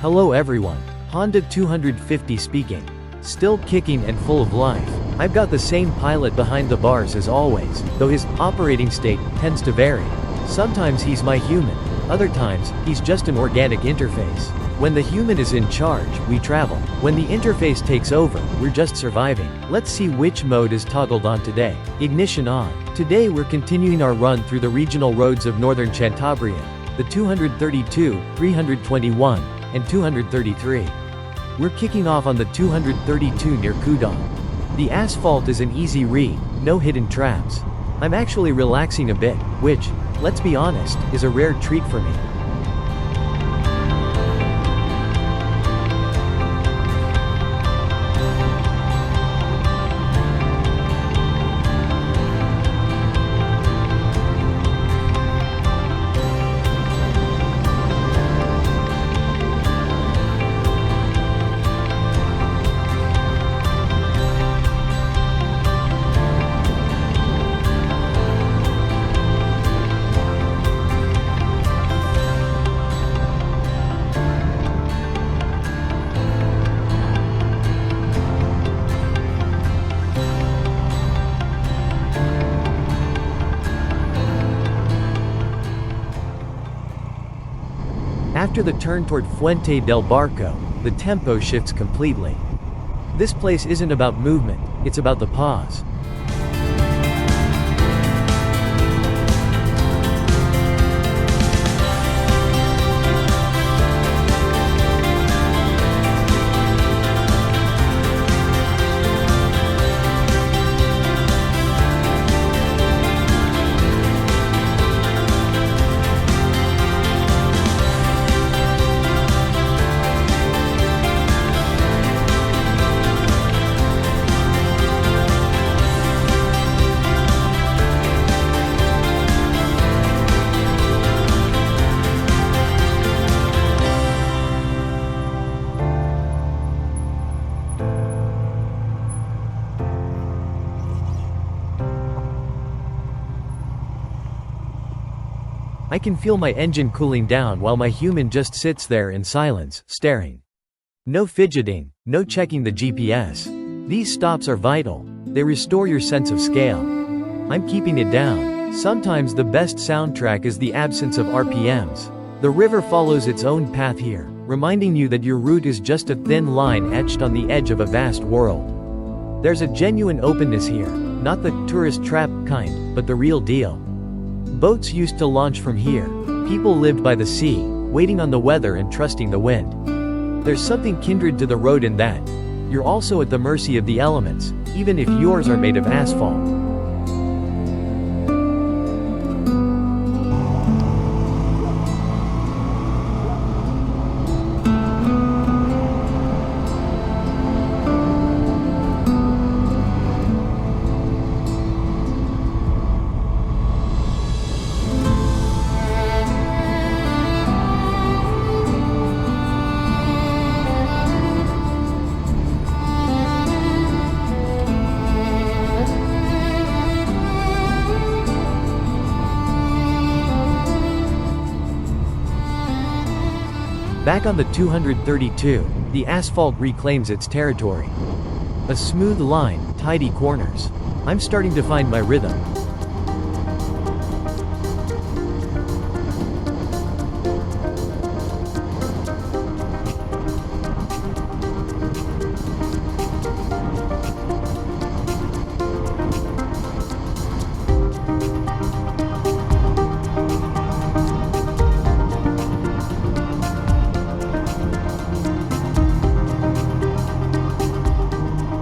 Hello everyone. Honda 250 speaking. Still kicking and full of life. I've got the same pilot behind the bars as always, though his operating state tends to vary. Sometimes he's my human, other times, he's just an organic interface. When the human is in charge, we travel. When the interface takes over, we're just surviving. Let's see which mode is toggled on today. Ignition on. Today we're continuing our run through the regional roads of Northern Cantabria, the 232, 321, and 233. We're kicking off on the 232 near Cudón. The asphalt is an easy read, no hidden traps. I'm actually relaxing a bit, which, let's be honest, is a rare treat for me. After the turn toward Fuente del Barco, the tempo shifts completely. This place isn't about movement, it's about the pause. I can feel my engine cooling down while my human just sits there in silence, staring. No fidgeting, no checking the GPS. These stops are vital. They restore your sense of scale. I'm keeping it down. Sometimes the best soundtrack is the absence of RPMs. The river follows its own path here, reminding you that your route is just a thin line etched on the edge of a vast world. There's a genuine openness here, not the tourist trap kind, but the real deal. Boats used to launch from here. People lived by the sea, waiting on the weather and trusting the wind. There's something kindred to the road in that. You're also at the mercy of the elements, even if yours are made of asphalt. Back on the 232, the asphalt reclaims its territory. A smooth line, tidy corners. I'm starting to find my rhythm.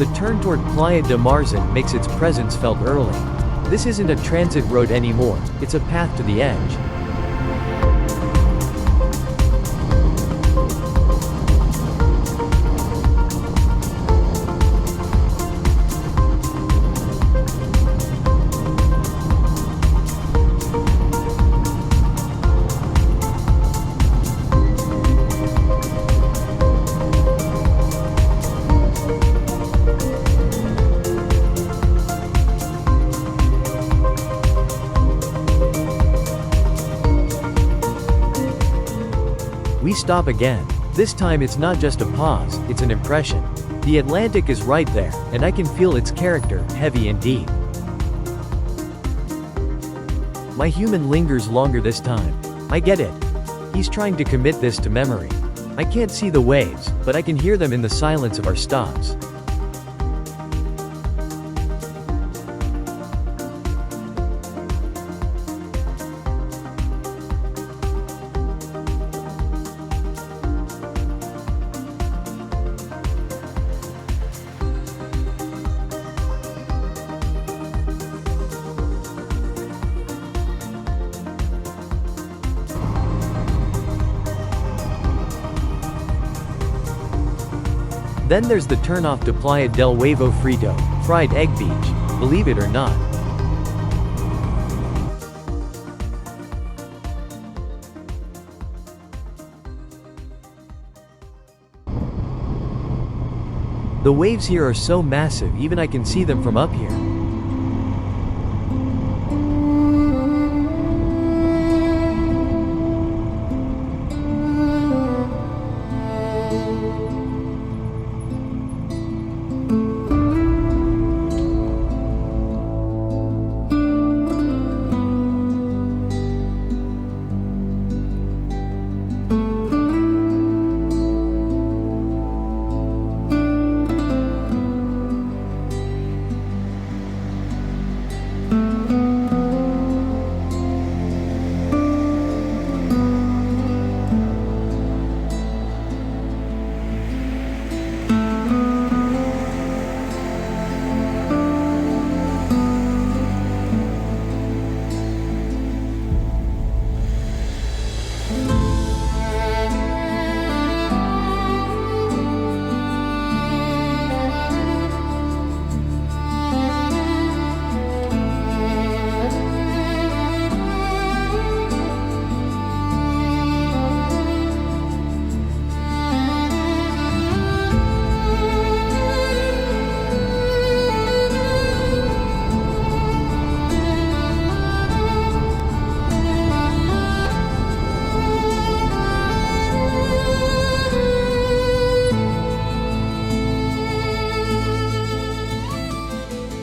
The turn toward Playa de Marzán makes its presence felt early. This isn't a transit road anymore, it's a path to the edge. We stop again. This time it's not just a pause, it's an impression. The Atlantic is right there, and I can feel its character, heavy and deep. My human lingers longer this time. I get it. He's trying to commit this to memory. I can't see the waves, but I can hear them in the silence of our stops. Then there's the turnoff to Playa del Huevo Frito, fried egg beach, believe it or not. The waves here are so massive even I can see them from up here.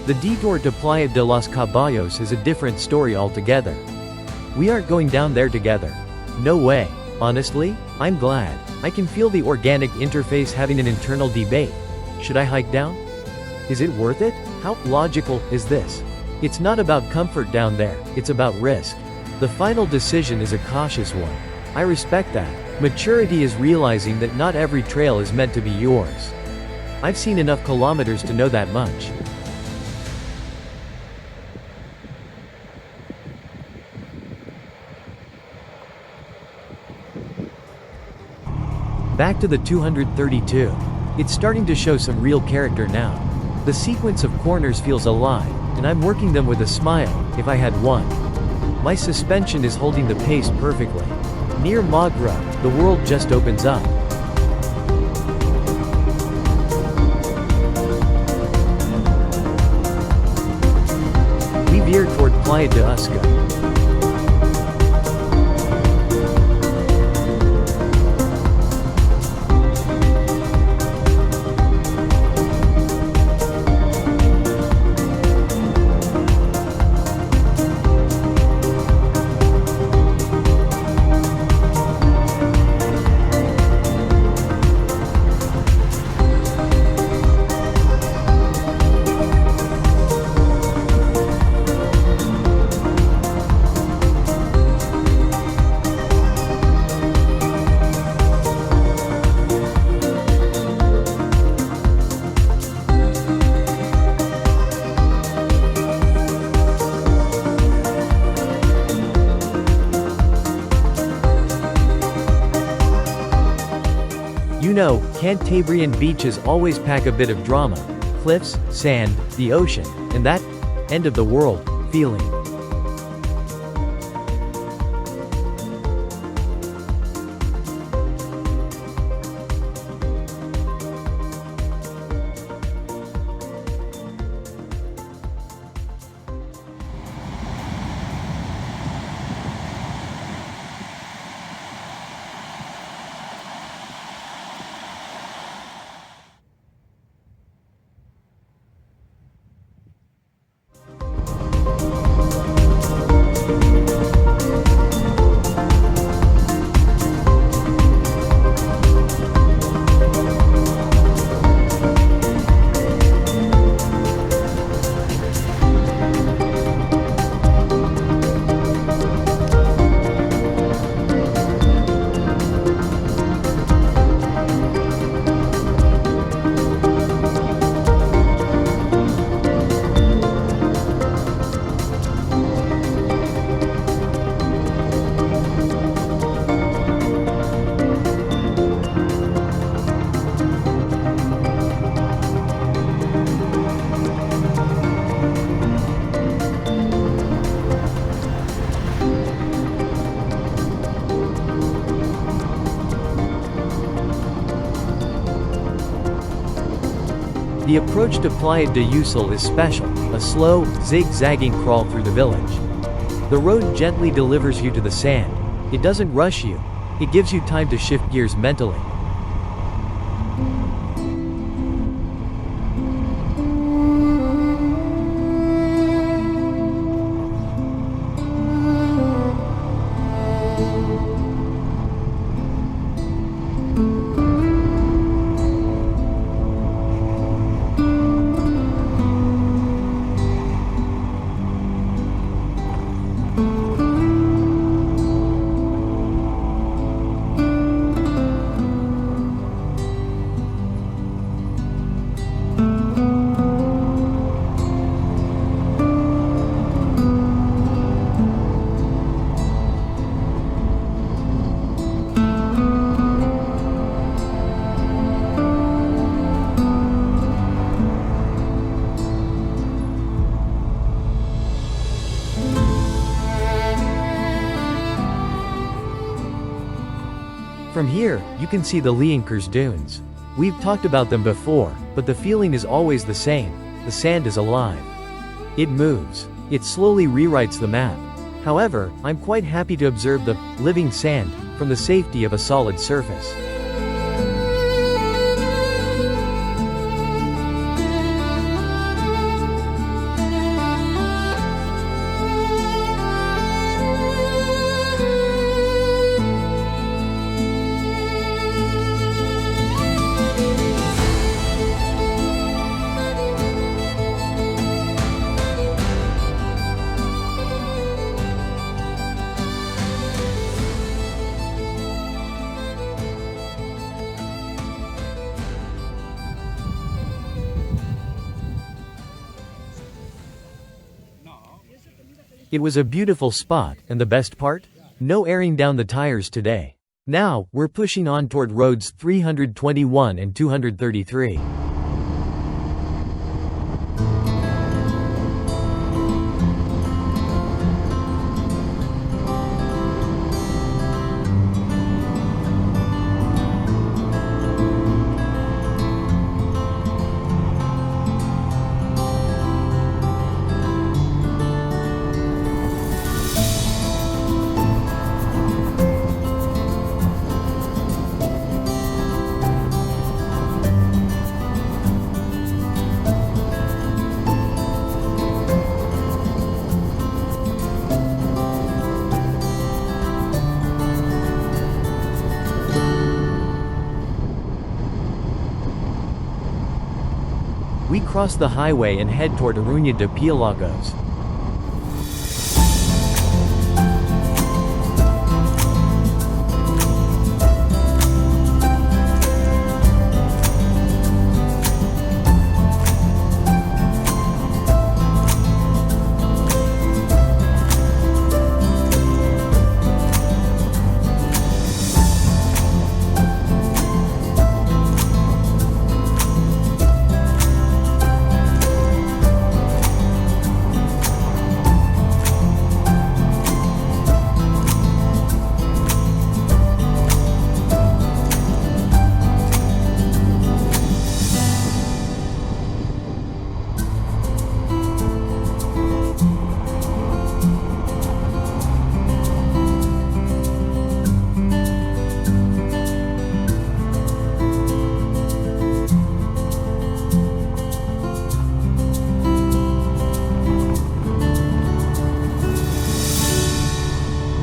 The detour to Playa de los Caballos is a different story altogether. We aren't going down there together. No way. Honestly, I'm glad. I can feel the organic interface having an internal debate. Should I hike down? Is it worth it? How logical is this? It's not about comfort down there, it's about risk. The final decision is a cautious one. I respect that. Maturity is realizing that not every trail is meant to be yours. I've seen enough kilometers to know that much. Back to the 232. It's starting to show some real character now. The sequence of corners feels alive, and I'm working them with a smile, if I had one. My suspension is holding the pace perfectly. Near Magra, the world just opens up. We veer toward Playa de Usca. You know, Cantabrian beaches always pack a bit of drama. Cliffs, sand, the ocean, and that end of the world feeling. The approach to Playa de Usul is special, a slow, zigzagging crawl through the village. The road gently delivers you to the sand. It doesn't rush you. It gives you time to shift gears mentally. From here, you can see the Leankers Dunes. We've talked about them before, but the feeling is always the same. The sand is alive. It moves. It slowly rewrites the map. However, I'm quite happy to observe the living sand from the safety of a solid surface. It was a beautiful spot, and the best part? No airing down the tires today. Now, we're pushing on toward roads 321 and 233. We cross the highway and head toward Aruña de Pielagos.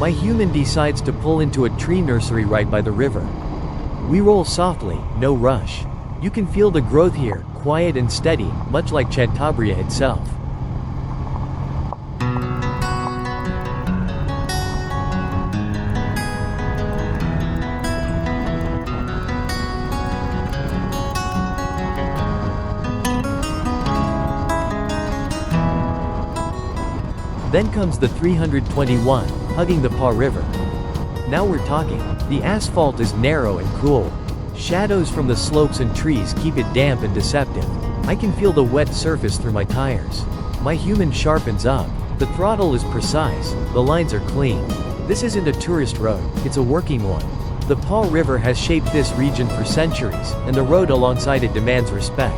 My human decides to pull into a tree nursery right by the river. We roll softly, no rush. You can feel the growth here, quiet and steady, much like Cantabria itself. Then comes the 321, hugging the Pa River. Now we're talking. The asphalt is narrow and cool. Shadows from the slopes and trees keep it damp and deceptive. I can feel the wet surface through my tires. My human sharpens up. The throttle is precise, the lines are clean. This isn't a tourist road, it's a working one. The Pa River has shaped this region for centuries, and the road alongside it demands respect.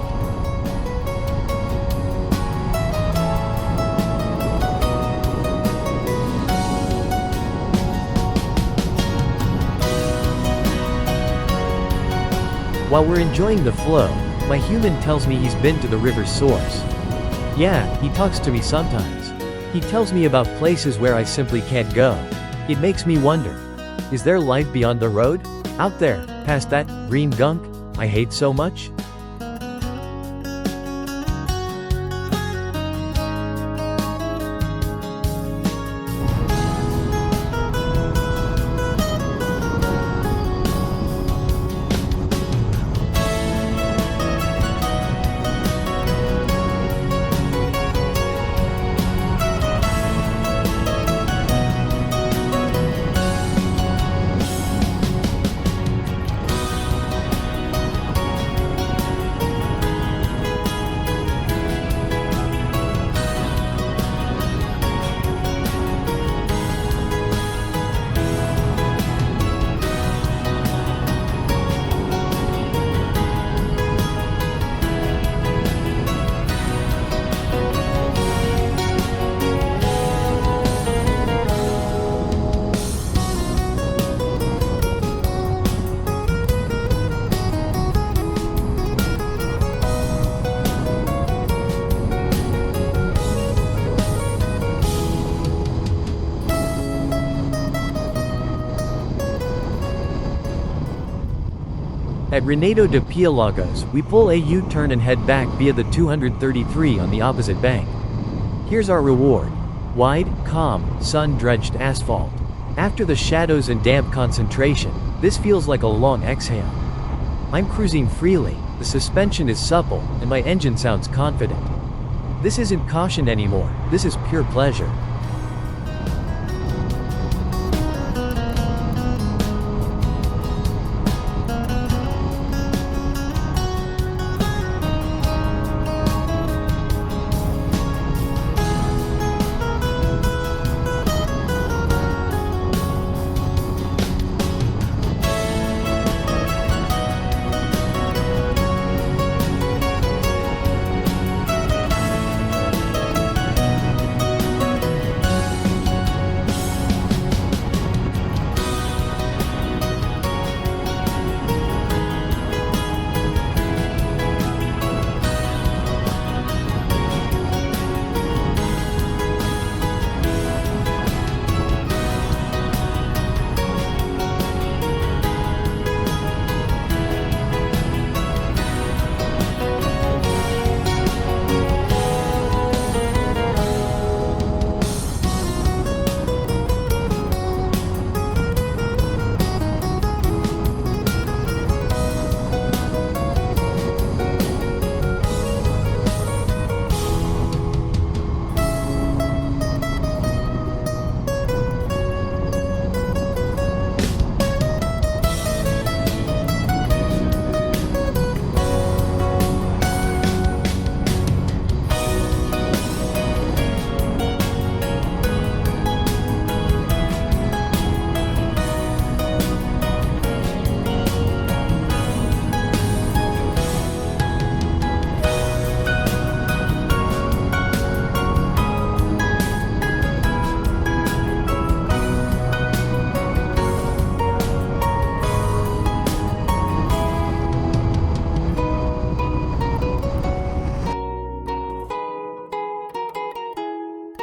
While we're enjoying the flow, my human tells me he's been to the river's source. Yeah, he talks to me sometimes. He tells me about places where I simply can't go. It makes me wonder. Is there life beyond the road? Out there, past that green gunk I hate so much? At Renato de Pialagos, we pull a U-turn and head back via the 233 on the opposite bank. Here's our reward. Wide, calm, sun-drenched asphalt. After the shadows and damp concentration, this feels like a long exhale. I'm cruising freely, the suspension is supple, and my engine sounds confident. This isn't caution anymore, this is pure pleasure.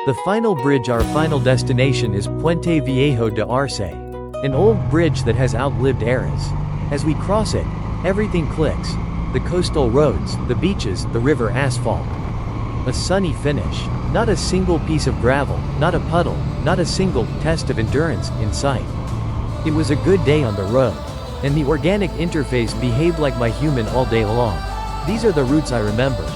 The final bridge, our final destination, is Puente Viejo de Arce, an old bridge that has outlived eras. As we cross it, everything clicks. The coastal roads, the beaches, the river asphalt. A sunny finish. Not a single piece of gravel, not a puddle, not a single test of endurance in sight. It was a good day on the road. And the organic interface behaved like my human all day long. These are the routes I remember.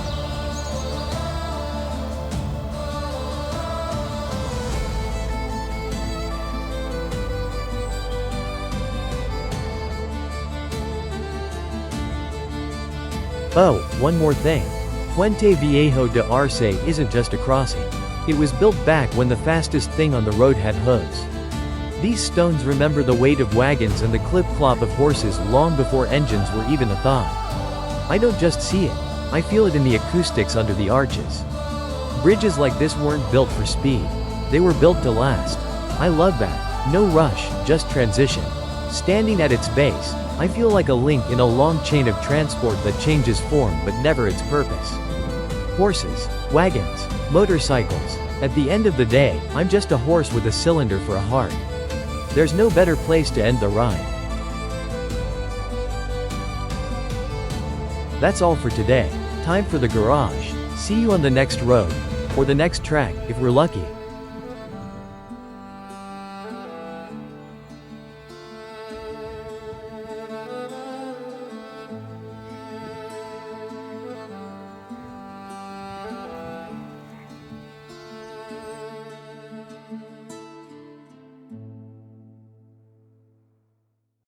Oh, one more thing. Puente Viejo de Arce isn't just a crossing. It was built back when the fastest thing on the road had hooves. These stones remember the weight of wagons and the clip-clop of horses long before engines were even a thought. I don't just see it, I feel it in the acoustics under the arches. Bridges like this weren't built for speed. They were built to last. I love that. No rush, just transition. Standing at its base, I feel like a link in a long chain of transport that changes form but never its purpose. Horses, wagons, motorcycles. At the end of the day, I'm just a horse with a cylinder for a heart. There's no better place to end the ride. That's all for today. Time for the garage. See you on the next road. Or the next track, if we're lucky.